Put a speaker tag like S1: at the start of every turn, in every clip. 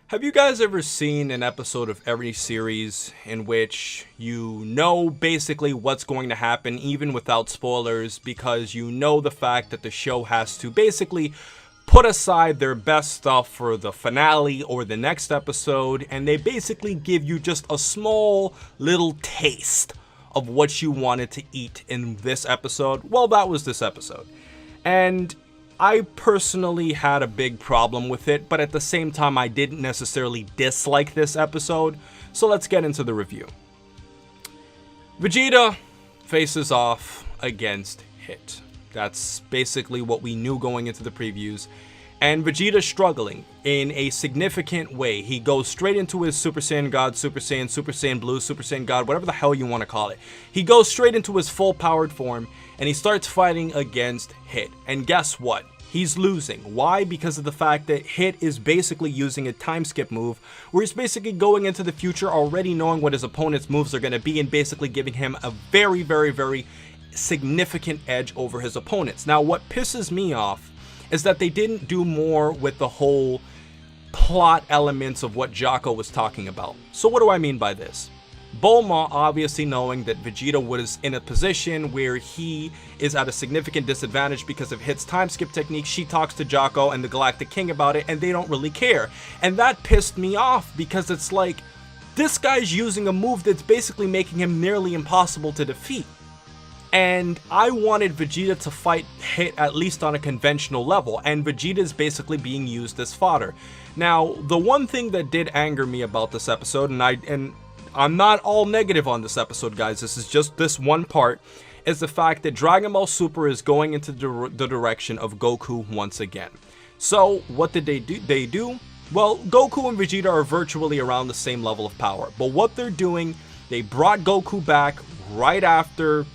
S1: Have you guys ever seen an episode of every series in which you know basically what's going to happen even without spoilers because you know the fact that the show has to basically put aside their best stuff for the finale or the next episode, and they basically give you just a small little taste of what you wanted to eat in this episode? Well, that was this episode. And I personally had a big problem with it, but at the same time, I didn't necessarily dislike this episode. So let's get into the review. Vegeta faces off against Hit. That's basically what we knew going into the previews. And Vegeta's struggling in a significant way. He goes straight into his Super Saiyan God, Super Saiyan Blue, Super Saiyan God, whatever the hell you want to call it. He goes straight into his full powered form and he starts fighting against Hit. And guess what? He's losing. Why? Because of the fact that Hit is basically using a time skip move where he's basically going into the future already knowing what his opponent's moves are going to be and basically giving him a very significant edge over his opponents. Now, what pisses me off is that they didn't do more with the whole plot elements of what Jocko was talking about. So what do I mean by this? Bulma, obviously knowing that Vegeta was in a position where he is at a significant disadvantage because of Hit's time skip technique, she talks to Jocko and the Galactic King about it, and they don't really care. And that pissed me off because it's like, this guy's using a move that's basically making him nearly impossible to defeat. And I wanted Vegeta to fight Hit at least on a conventional level, and Vegeta is basically being used as fodder. Now, the one thing that did anger me about this episode, and I'm not all negative on this episode, guys, this is just this one part, is the fact that Dragon Ball Super is going into the direction of Goku once again. So, what did they do? Well, Goku and Vegeta are virtually around the same level of power, but what they're doing, they brought Goku back right after,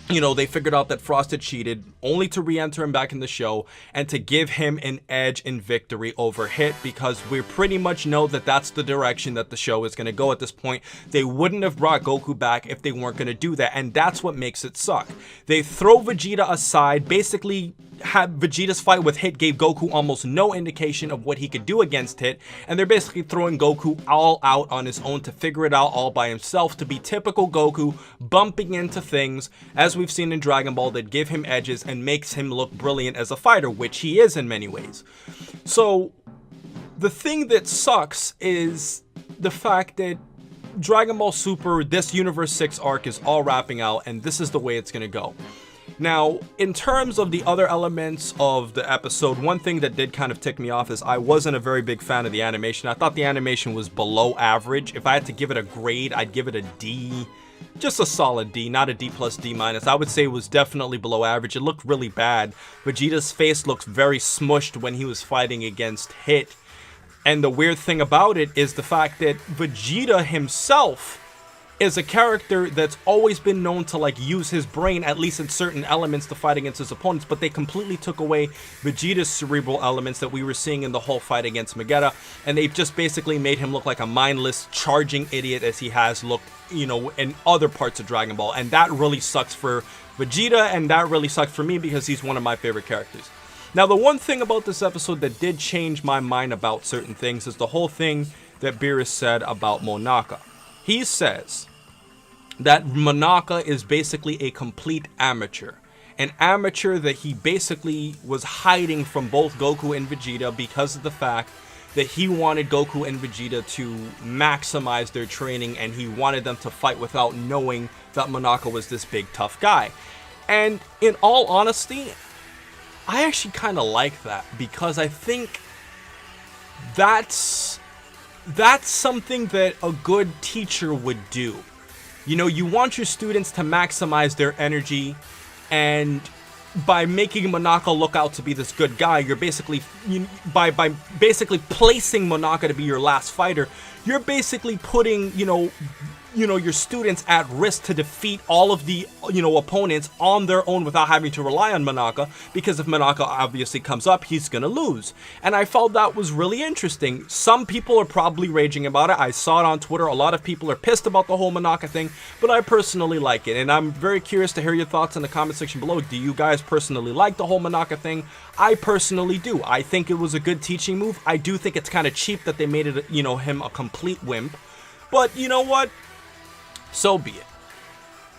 S1: you know, they figured out that Frost had cheated, only to re-enter him back in the show and to give him an edge in victory over Hit, because we pretty much know that that's the direction that the show is going to go at this point. They wouldn't have brought Goku back if they weren't going to do that, and that's what makes it suck. They throw Vegeta aside, basically had Vegeta's fight with Hit gave Goku almost no indication of what he could do against Hit, and they're basically throwing Goku all out on his own to figure it out all by himself, to be typical Goku, bumping into things, as we've seen in Dragon Ball, that give him edges and makes him look brilliant as a fighter, which he is in many ways. So, the thing that sucks is the fact that Dragon Ball Super, this Universe 6 arc is all wrapping out, and this is the way it's going to go. Now, in terms of the other elements of the episode, one thing that did kind of tick me off is I wasn't a very big fan of the animation. I thought the animation was below average. If I had to give it a grade, I'd give it a D. Just a solid D, not a D plus, D minus. I would say it was definitely below average. It looked really bad. Vegeta's face looked very smushed when he was fighting against Hit. And the weird thing about it is the fact that Vegeta himself is a character that's always been known to like use his brain, at least in certain elements, to fight against his opponents, but they completely took away Vegeta's cerebral elements that we were seeing in the whole fight against Vegeta, and they've just basically made him look like a mindless, charging idiot as he has looked, you know, in other parts of Dragon Ball, and that really sucks for Vegeta, and that really sucks for me because he's one of my favorite characters. Now, the one thing about this episode that did change my mind about certain things is the whole thing that Beerus said about Monaka. He says that Monaka is basically a complete amateur. An amateur that he basically was hiding from both Goku and Vegeta because of the fact that he wanted Goku and Vegeta to maximize their training, and he wanted them to fight without knowing that Monaka was this big tough guy. And in all honesty, I actually kind of like that, because I think that's something that a good teacher would do. You know, you want your students to maximize their energy, and by making Monaka look out to be this good guy, you're basically, by basically placing Monaka to be your last fighter, you're basically putting, you know, your students at risk to defeat all of the, opponents on their own without having to rely on Manaka, because if Manaka obviously comes up, he's gonna lose. And I felt that was really interesting. Some people are probably raging about it. I saw it on Twitter. A lot of people are pissed about the whole Manaka thing, but I personally like it. And I'm very curious to hear your thoughts in the comment section below. Do you guys personally like the whole Manaka thing? I personally do. I think it was a good teaching move. I do think it's kind of cheap that they made it, him a complete wimp. But you know what? So be it.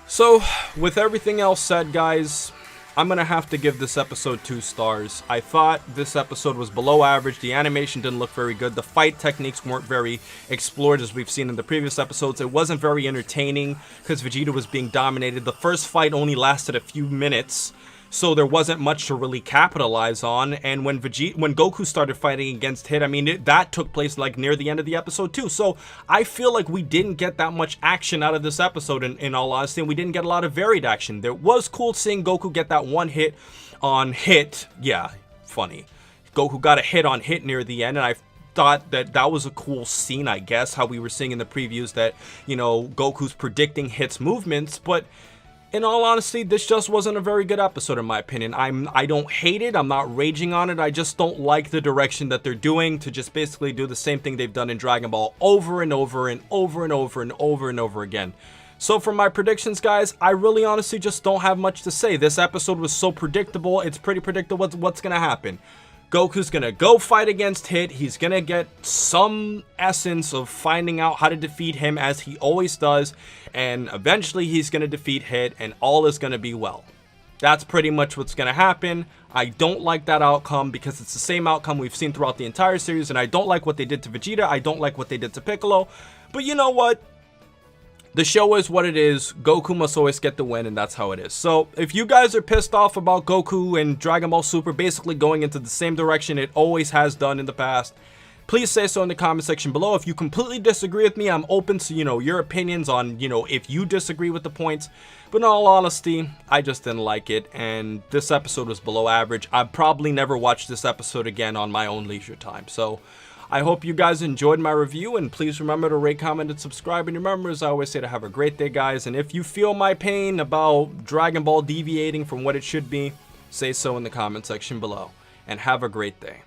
S1: So, with everything else said, guys, I'm going to have to give this episode 2 stars. I thought this episode was below average. The animation didn't look very good. The fight techniques weren't very explored as we've seen in the previous episodes. It wasn't very entertaining because Vegeta was being dominated. The first fight only lasted a few minutes, so there wasn't much to really capitalize on. And when Goku started fighting against Hit, I mean, that took place like near the end of the episode too. So I feel like we didn't get that much action out of this episode, in all honesty, and we didn't get a lot of varied action. There was cool seeing Goku get that one hit on Hit. Yeah, funny. Goku got a hit on Hit near the end, and I thought that was a cool scene, I guess, how we were seeing in the previews that, Goku's predicting Hit's movements. But in all honesty, this just wasn't a very good episode in my opinion. I don't hate it, I'm not raging on it, I just don't like the direction that they're doing to just basically do the same thing they've done in Dragon Ball over and over and over and over and over and over again. So for my predictions, guys, I really honestly just don't have much to say. This episode was so predictable, it's pretty predictable what's gonna happen. Goku's gonna go fight against Hit. He's gonna get some essence of finding out how to defeat him, as he always does, and eventually he's gonna defeat Hit and all is gonna be well. That's pretty much what's gonna happen. I don't like that outcome because it's the same outcome we've seen throughout the entire series, and I don't like what they did to Vegeta. I don't like what they did to Piccolo, but you know what? The show is what it is. Goku must always get the win, and that's how it is. So, if you guys are pissed off about Goku and Dragon Ball Super basically going into the same direction it always has done in the past, please say so in the comment section below. If you completely disagree with me, I'm open to, your opinions on, if you disagree with the points. But in all honesty, I just didn't like it, and this episode was below average. I'd probably never watch this episode again on my own leisure time. So, I hope you guys enjoyed my review, and please remember to rate, comment, and subscribe. And remember, as I always say, to have a great day, guys. And if you feel my pain about Dragon Ball deviating from what it should be, say so in the comment section below. And have a great day.